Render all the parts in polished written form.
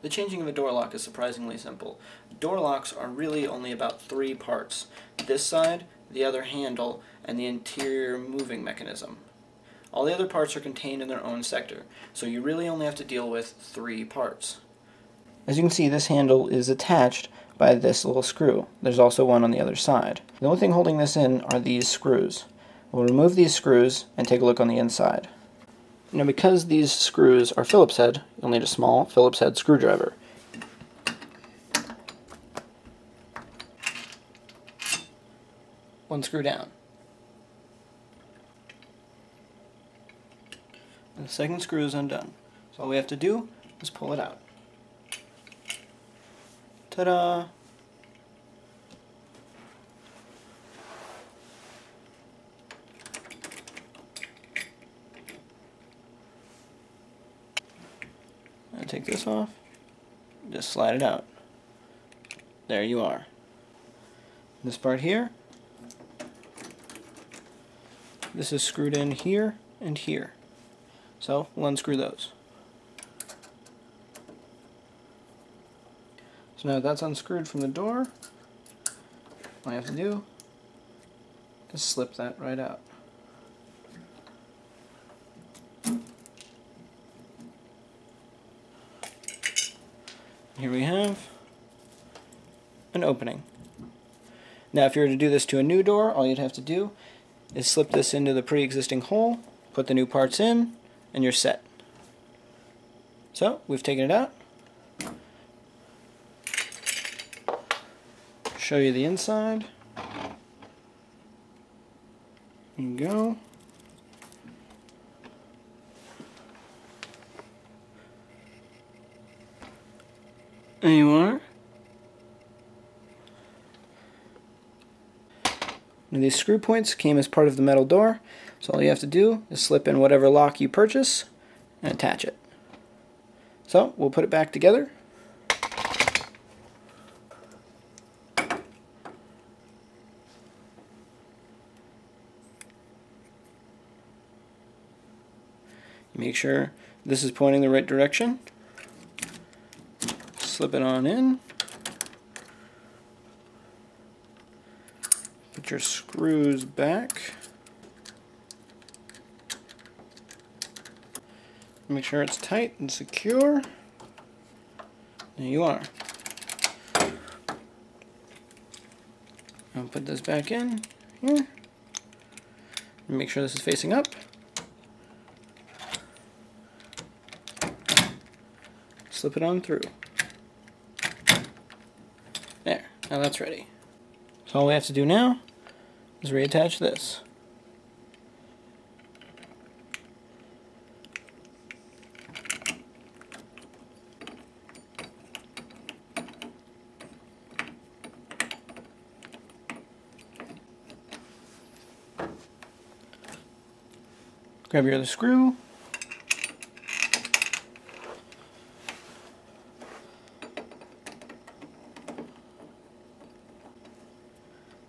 The changing of a door lock is surprisingly simple. Door locks are really only about 3 parts. This side, the other handle, and the interior moving mechanism. All the other parts are contained in their own sector, so you really only have to deal with 3 parts. As you can see, this handle is attached by this little screw. There's also one on the other side. The only thing holding this in are these screws. We'll remove these screws and take a look on the inside. Now, because these screws are Phillips head, you'll need a small Phillips head screwdriver. One screw down. And the second screw is undone. So all we have to do is pull it out. Ta-da! I'll take this off, just slide it out. There you are. This part here, this is screwed in here and here. So we'll unscrew those. So now that's unscrewed from the door, all I have to do is slip that right out. Here we have an opening. Now if you were to do this to a new door, all you'd have to do is slip this into the pre-existing hole, put the new parts in, and you're set. So, we've taken it out. Show you the inside. There you go. There you are. Now these screw points came as part of the metal door, so all you have to do is slip in whatever lock you purchase and attach it. So we'll put it back together. Make sure this is pointing the right direction. Slip it on in. Put your screws back. Make sure it's tight and secure. There you are. I'll put this back in here. Make sure this is facing up. Slip it on through. There, now that's ready. So all we have to do now is reattach this. Grab your other screw.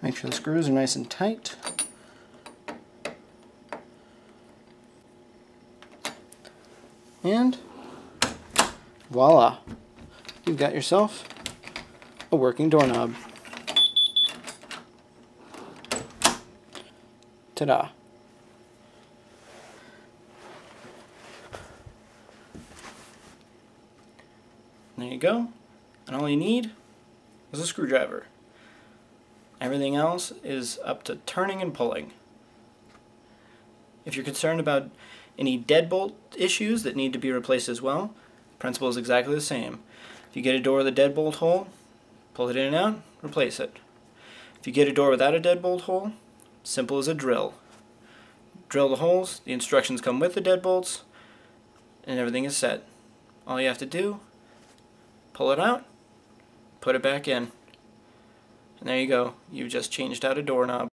Make sure the screws are nice and tight. And voila! You've got yourself a working doorknob. Ta-da! There you go. And all you need is a screwdriver. Everything else is up to turning and pulling. If you're concerned about any deadbolt issues that need to be replaced as well, the principle is exactly the same. If you get a door with a deadbolt hole, pull it in and out, replace it. If you get a door without a deadbolt hole, simple as a drill. Drill the holes, the instructions come with the deadbolts, and everything is set. All you have to do, pull it out, put it back in. And there you go, you've just changed out a doorknob.